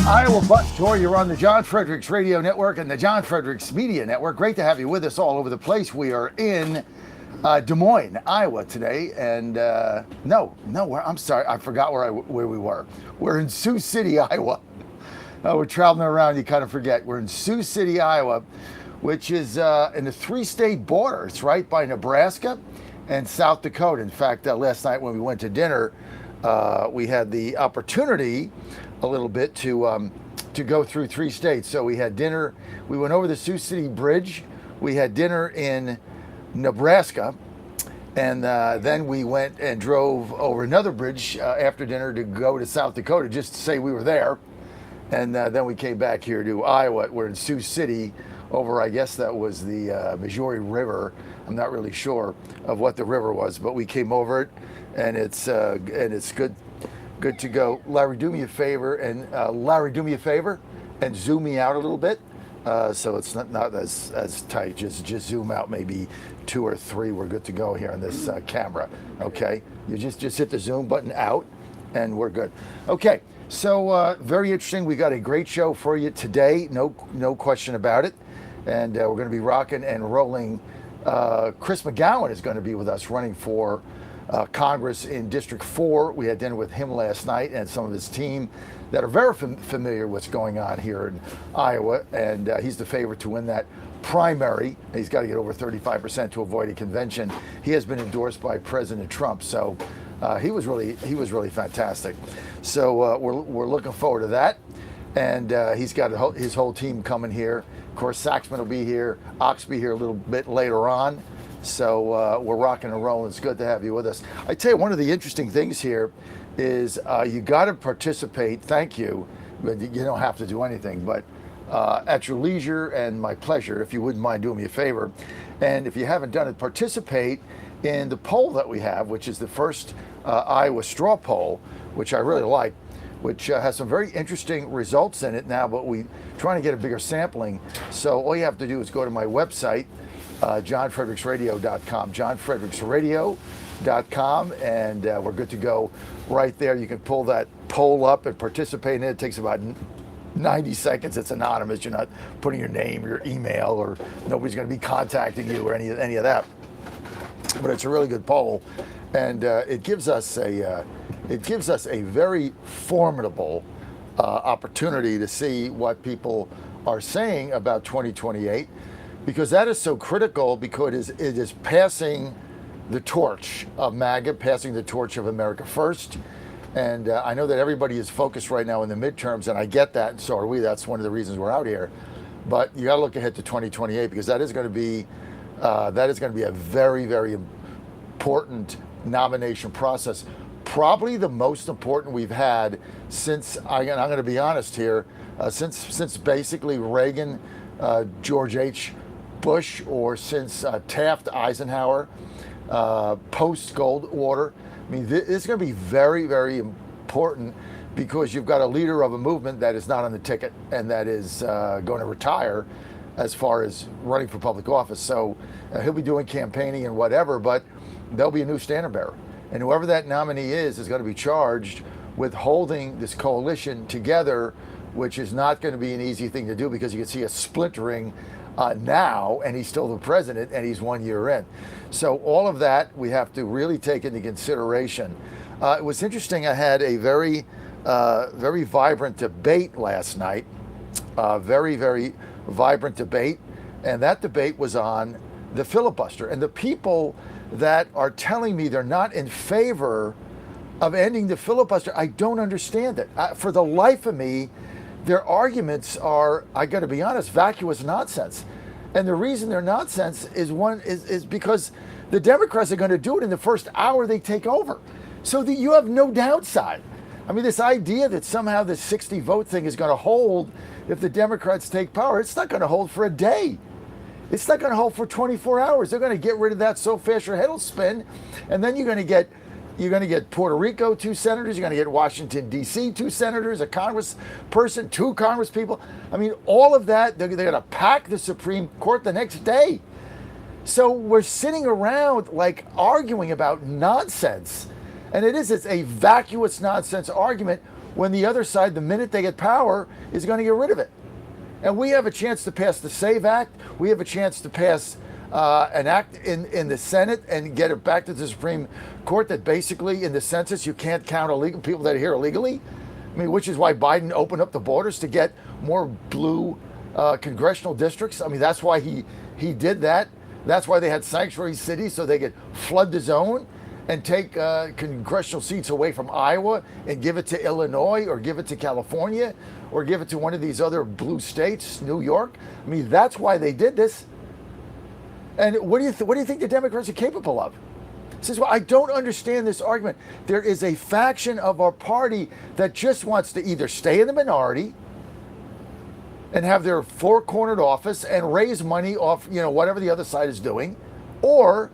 Iowa Bus Tour. You're on the John Fredericks Radio Network and the John Fredericks Media Network. Great to have you with us all over the place. We are in Des Moines, Iowa today, and I'm sorry, I forgot where we were. We're in Sioux City, Iowa. We're traveling around, you kind of forget. We're in Sioux City, Iowa, which is in the three-state border. It's right by Nebraska and South Dakota. In fact, last night when we went to dinner, we had the opportunity a little bit to go through three states. So we had dinner. We went over the Sioux City Bridge. We had dinner in Nebraska, and then we went and drove over another bridge after dinner to go to South Dakota, just to say we were there. And then we came back here to Iowa. We're in Sioux City over, I guess that was the Missouri River. I'm not really sure of what the river was, but we came over it, and it's good to go. Larry, do me a favor and zoom me out a little bit, so it's not as tight. Just zoom out maybe 2 or 3. We're good to go here on this camera. Okay, you just hit the zoom button out, and we're good. Okay, so very interesting. We got a great show for you today. No question about it, and we're going to be rocking and rolling. Chris McGowan is going to be with us, running for Congress in District 4. We had dinner with him last night and some of his team that are very familiar with what's going on here in Iowa, and he's the favorite to win that primary. He's got to get over 35% to avoid a convention. He has been endorsed by President Trump, so he was really fantastic. So we're looking forward to that, and he's got his whole team coming here. Of course, Saxman will be here, Ox be here a little bit later on. So we're rocking and rolling. It's good to have you with us. I tell you, one of the interesting things here is you got to participate. Thank you. But you don't have to do anything, but at your leisure and my pleasure, if you wouldn't mind doing me a favor. And if you haven't done it, participate in the poll that we have, which is the first Iowa straw poll, which I really like, which has some very interesting results in it now, but we're trying to get a bigger sampling. So all you have to do is go to my website, johnfredericksradio.com, johnfredericksradio.com, and we're good to go right there. You can pull that poll up and participate in it. It takes about 90 seconds. It's anonymous. You're not putting your name or your email, or nobody's going to be contacting you or any of that. But it's a really good poll, and it gives us a very formidable opportunity to see what people are saying about 2028. Because that is so critical, because it is passing the torch of MAGA, passing the torch of America First. And I know that everybody is focused right now in the midterms, and I get that, and so are we. That's one of the reasons we're out here. But you got to look ahead to 2028, because that is going to be a very, very important nomination process. Probably the most important we've had since, I'm going to be honest here, since basically Reagan, George H. Bush, or since Taft, Eisenhower, post-Goldwater. I mean, this is going to be very, very important, because you've got a leader of a movement that is not on the ticket and that is going to retire as far as running for public office. So he'll be doing campaigning and whatever, but there'll be a new standard bearer. And whoever that nominee is going to be charged with holding this coalition together, which is not going to be an easy thing to do, because you can see a splintering now, and he's still the president, and he's 1 year in. So all of that we have to really take into consideration. It was interesting. I had a very vibrant debate last night, very, very vibrant debate, and that debate was on the filibuster. And the people that are telling me they're not in favor of ending the filibuster, I don't understand it. For the life of me, their arguments are, I got to be honest, vacuous nonsense. And the reason they're nonsense is because the Democrats are going to do it in the first hour they take over. So that you have no downside. I mean, this idea that somehow this 60 vote thing is going to hold if the Democrats take power, it's not going to hold for a day. It's not going to hold for 24 hours. They're going to get rid of that so fast your head will spin. And then you're going to get Puerto Rico 2 senators. You're going to get Washington, D.C. 2 senators, a congressperson, 2 congresspeople. I mean, all of that, they're going to pack the Supreme Court the next day. So we're sitting around like arguing about nonsense. And it's a vacuous nonsense argument when the other side, the minute they get power, is going to get rid of it. And we have a chance to pass the SAVE Act. We have a chance to pass an act in the Senate and get it back to the Supreme Court that basically, in the census, you can't count illegal people that are here illegally. I mean, which is why Biden opened up the borders to get more blue congressional districts. I mean, that's why he did that. That's why they had sanctuary cities, so they could flood the zone and take congressional seats away from Iowa and give it to Illinois or give it to California or give it to one of these other blue states, New York. I mean, that's why they did this. And what do you think the Democrats are capable of? This is why I don't understand this argument. There is a faction of our party that just wants to either stay in the minority and have their four-cornered office and raise money off, whatever the other side is doing, or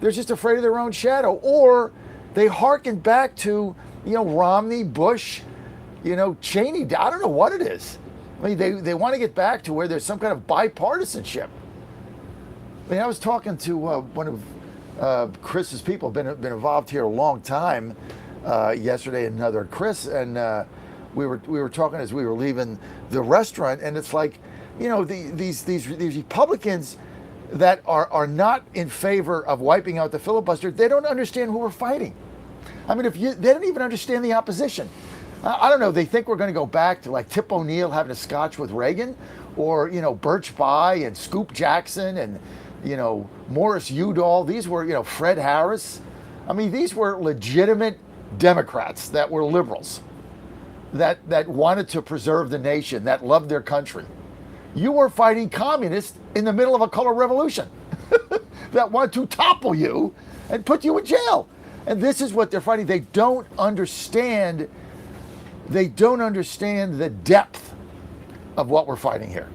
they're just afraid of their own shadow, or they hearken back to, Romney, Bush, Cheney. I don't know what it is. I mean, they want to get back to where there's some kind of bipartisanship. I mean, I was talking to one of Chris's people, been involved here a long time, yesterday, another Chris, and we were talking as we were leaving the restaurant, and it's like, these Republicans that are not in favor of wiping out the filibuster, they don't understand who we're fighting. I mean, they don't even understand the opposition. I don't know. They think we're going to go back to like Tip O'Neill having a scotch with Reagan, or Birch Bayh and Scoop Jackson and Morris Udall. These were Fred Harris. I mean, these were legitimate Democrats that were liberals, that wanted to preserve the nation, that loved their country. You were fighting communists in the middle of a color revolution that want to topple you and put you in jail. And this is what they're fighting. They don't understand the depth of what we're fighting here.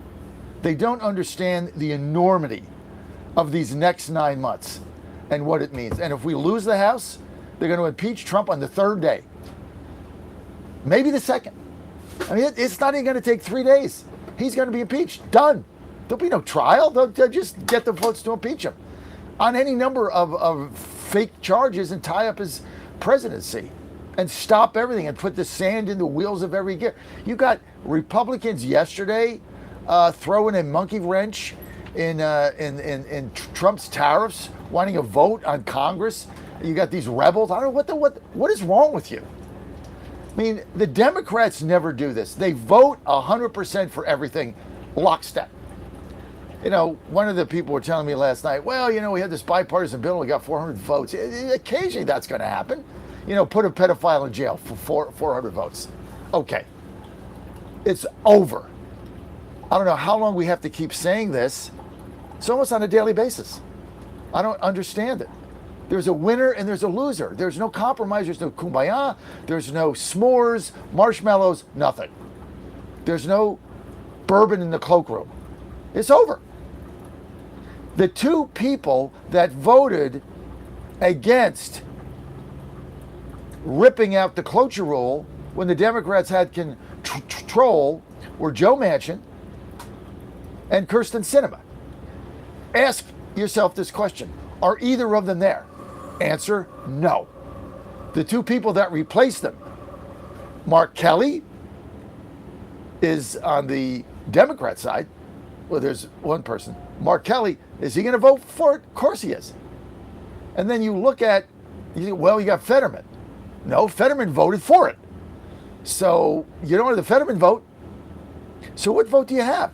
They don't understand the enormity of these next 9 months and what it means. And if we lose the House, they're going to impeach Trump on the third day. Maybe the second. I mean, it's not even going to take 3 days. He's going to be impeached. Done. There'll be no trial. They'll just get the votes to impeach him on any number of fake charges and tie up his presidency and stop everything and put the sand in the wheels of every gear. You got Republicans yesterday throwing a monkey wrench in Trump's tariffs, wanting a vote on Congress. You got these rebels. I don't know what is wrong with you. I mean, the Democrats never do this. They vote 100% for everything, lockstep. One of the people were telling me last night, well, we had this bipartisan bill, we got 400 votes. Occasionally that's going to happen. Put a pedophile in jail for 400 votes. Okay. It's over. I don't know how long we have to keep saying this. It's almost on a daily basis. I don't understand it. There's a winner and there's a loser. There's no compromise. There's no kumbaya. There's no s'mores, marshmallows, nothing. There's no bourbon in the cloakroom. It's over. The two people that voted against ripping out the cloture rule when the Democrats had control were Joe Manchin and Kyrsten Sinema. Ask yourself this question. Are either of them there? Answer, no. The two people that replaced them, Mark Kelly is on the Democrat side. Well, there's one person. Mark Kelly, is he going to vote for it? Of course he is. And then you look at, you think, well, you got Fetterman. No, Fetterman voted for it. So you don't have the Fetterman vote. So what vote do you have?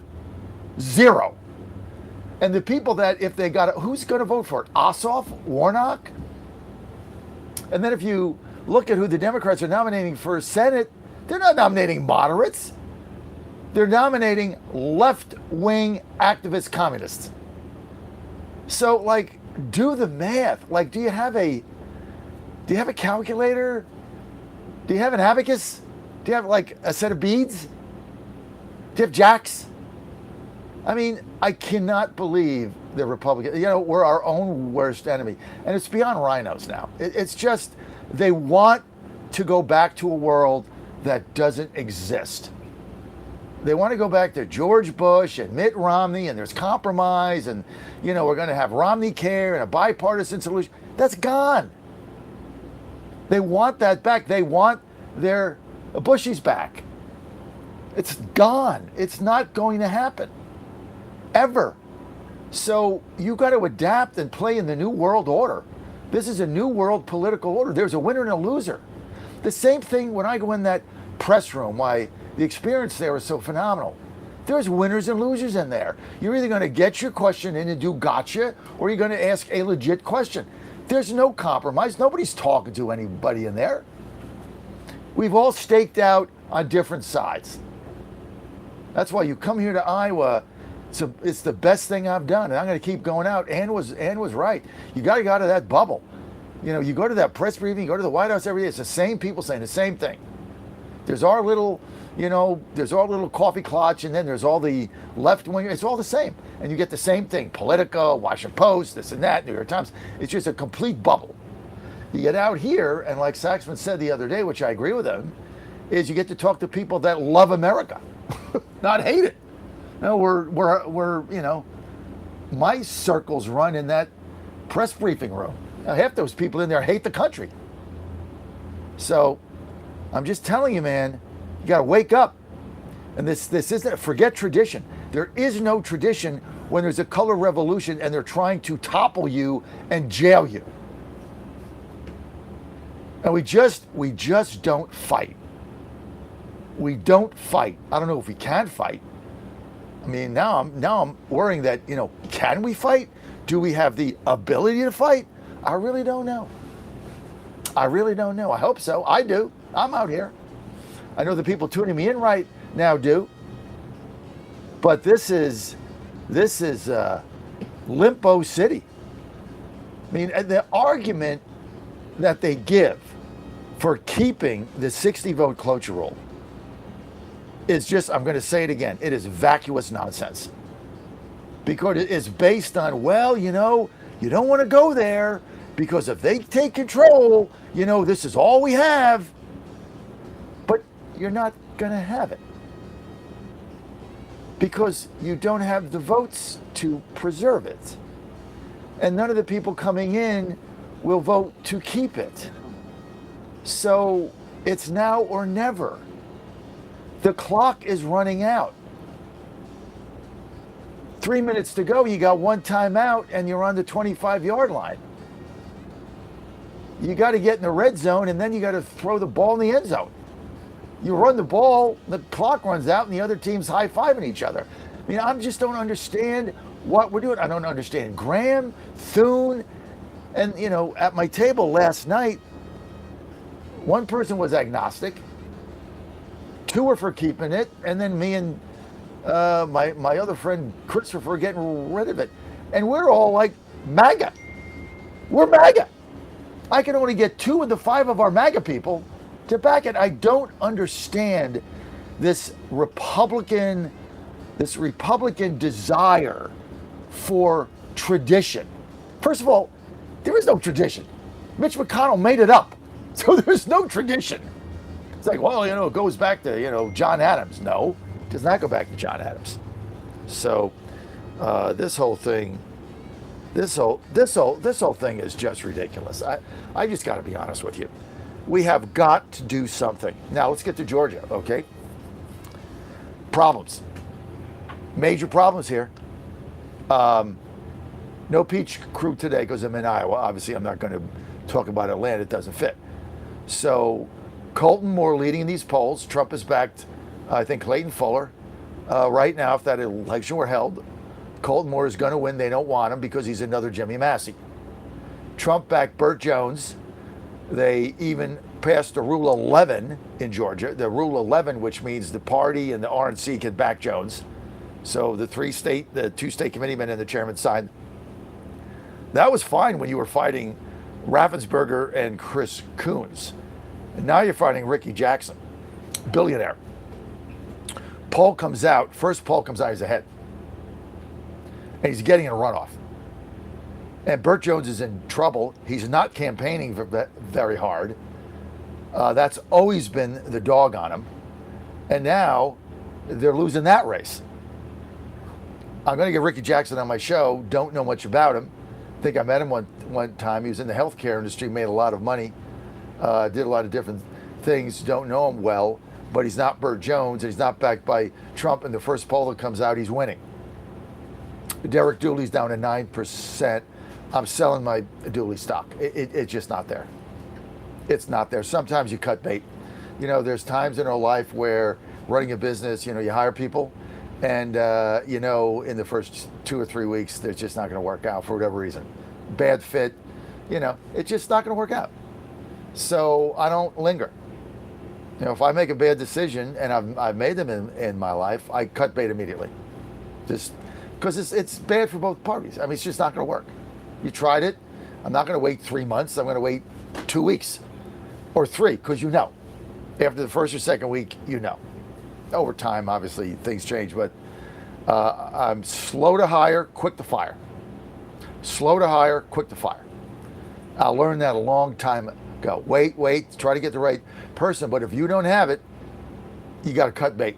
Zero. And the people that, if they got it, who's going to vote for it? Ossoff? Warnock? And then if you look at who the Democrats are nominating for Senate, they're not nominating moderates. They're nominating left-wing activist communists. So, do the math. Do you have a calculator? Do you have an abacus? Do you have, a set of beads? Do you have jacks? I mean, I cannot believe the Republicans, we're our own worst enemy. And it's beyond RINOS now. It's just, they want to go back to a world that doesn't exist. They want to go back to George Bush and Mitt Romney, and there's compromise, and, we're going to have Romney care and a bipartisan solution. That's gone. They want that back. They want their Bushy's back. It's gone. It's not going to happen. Ever. So you got to adapt and play in the new world order. This is a new world political order. There's a winner and a loser. The same thing when I go in that press room, why the experience there is so phenomenal. There's winners and losers in there. You're either going to get your question in and do gotcha, or you're going to ask a legit question. There's no compromise. Nobody's talking to anybody in there. We've all staked out on different sides. That's why you come here to Iowa. It's the best thing I've done, and I'm going to keep going out. Ann was right. You got to get out of that bubble. You know, you go to that press briefing, you go to the White House every day. It's the same people saying the same thing. There's our little, there's our little coffee clutch, and then there's all the left wing. It's all the same, and you get the same thing. Politico, Washington Post, this and that, New York Times. It's just a complete bubble. You get out here, and like Saxman said the other day, which I agree with him, is you get to talk to people that love America, not hate it. No, we're my circles run in that press briefing room. Now, half those people in there hate the country. So I'm just telling you, man, you got to wake up. And this isn't, forget tradition. There is no tradition when there's a color revolution and they're trying to topple you and jail you. And we just don't fight. We don't fight. I don't know if we can fight. I mean, now I'm worrying that, can we fight? Do we have the ability to fight? I really don't know. I hope so. I do. I'm out here. I know the people tuning me in right now do. But this is Limpo City. I mean, the argument that they give for keeping the 60-vote cloture rule is just, I'm going to say it again, it is vacuous nonsense. Because it is based on, you don't want to go there because if they take control, this is all we have. But you're not going to have it. Because you don't have the votes to preserve it. And none of the people coming in will vote to keep it. So it's now or never. The clock is running out. 3 minutes to go, you got one timeout, and you're on the 25-yard line. You got to get in the red zone, and then you got to throw the ball in the end zone. You run the ball, the clock runs out, and the other team's high-fiving each other. I mean, I just don't understand what we're doing. I don't understand Graham, Thune, and, at my table last night, one person was agnostic, two were for keeping it, and then me and my other friend Christopher were getting rid of it. And we're all like MAGA. We're MAGA. I can only get 2 of the 5 of our MAGA people to back it. I don't understand this Republican desire for tradition. First of all, there is no tradition. Mitch McConnell made it up. So there's no tradition. It's like, it goes back to, John Adams. No, it does not go back to John Adams. So this whole thing is just ridiculous. I just got to be honest with you. We have got to do something. Now let's get to Georgia, okay? Problems. Major problems here. No Peach Crew today because I'm in Iowa. Obviously, I'm not going to talk about Atlanta. It doesn't fit. So Colton Moore leading these polls. Trump has backed, I think, Clayton Fuller. Right now, if that election were held, Colton Moore is going to win. They don't want him because he's another Jimmy Massey. Trump backed Burt Jones. They even passed the Rule 11 in Georgia. The Rule 11, which means the party and the RNC can back Jones. So the 2-state committeemen and the chairman signed. That was fine when you were fighting Raffensperger and Chris Coons. And now you're fighting Ricky Jackson, billionaire. First poll comes out, he's ahead. And he's getting in a runoff. And Burt Jones is in trouble. He's not campaigning very hard. That's always been the dog on him. And now they're losing that race. I'm going to get Ricky Jackson on my show. Don't know much about him. I think I met him one time. He was in the healthcare industry, made a lot of money, did a lot of different things. Don't know him well. but he's not Burt Jones, and he's not backed by Trump, and the first poll that comes out, he's winning. Derek Dooley's down to 9%. I'm selling my Dooley stock. It's just not there. It's not there. Sometimes you cut bait. You know, there's times in our life where running a business, you know, you hire people, and you know, in the first 2 or 3 weeks, they're just not going to work out for whatever reason. Bad fit, you know, it's just not going to work out. So I don't linger. You know, if I make a bad decision, and I've made them in my life, I cut bait immediately. Just because it's bad for both parties. I mean, it's just not going to work. You tried it. I'm not going to wait 3 months. I'm going to wait 2 weeks or 3, because you know, after the first or second week, you know. Over time, obviously, things change, but I'm slow to hire, quick to fire. Slow to hire, quick to fire. I learned that a long time ago. Wait, try to get the right person, but if you don't have it, you got to cut bait,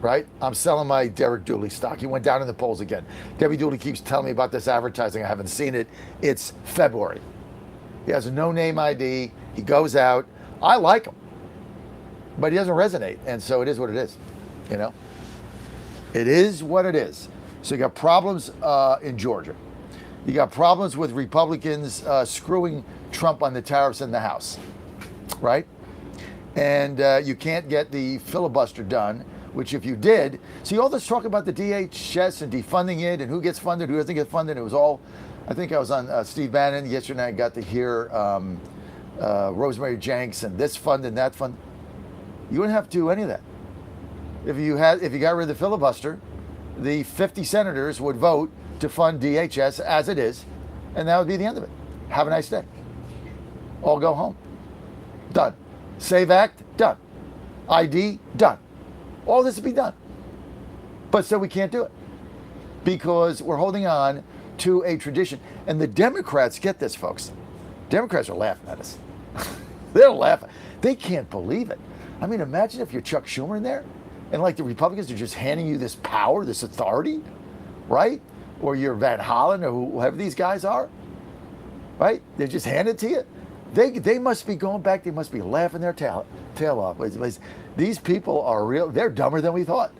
right? I'm selling my Derek Dooley stock. He went down in the polls again. Debbie Dooley keeps telling me about this advertising. I haven't seen it. It's February. He has a no-name ID. He goes out. I like him, but he doesn't resonate, and so it is what it is, you know? It is what it is. So you got problems in Georgia. You got problems with Republicans screwing Trump on the tariffs in the House, right? And you can't get the filibuster done, which if you did, see all this talk about the DHS and defunding it and who gets funded, who doesn't get funded, it was all, I think I was on Steve Bannon yesterday, I got to hear Rosemary Jenks and this fund and that fund. You wouldn't have to do any of that. If you got rid of the filibuster, the 50 senators would vote to fund DHS as it is, and that would be the end of it. Have a nice day. All go home. Done. SAVE Act, done. ID, done. All this would be done. But so we can't do it because we're holding on to a tradition. And the Democrats, get this, folks. Democrats are laughing at us. They're laughing. They can't believe it. I mean, imagine if you're Chuck Schumer in there and like the Republicans are just handing you this power, this authority, right? Or you're Van Hollen or whoever these guys are, right? They just hand it to you. They must be going back. They must be laughing their tail off. These people are real. They're dumber than we thought.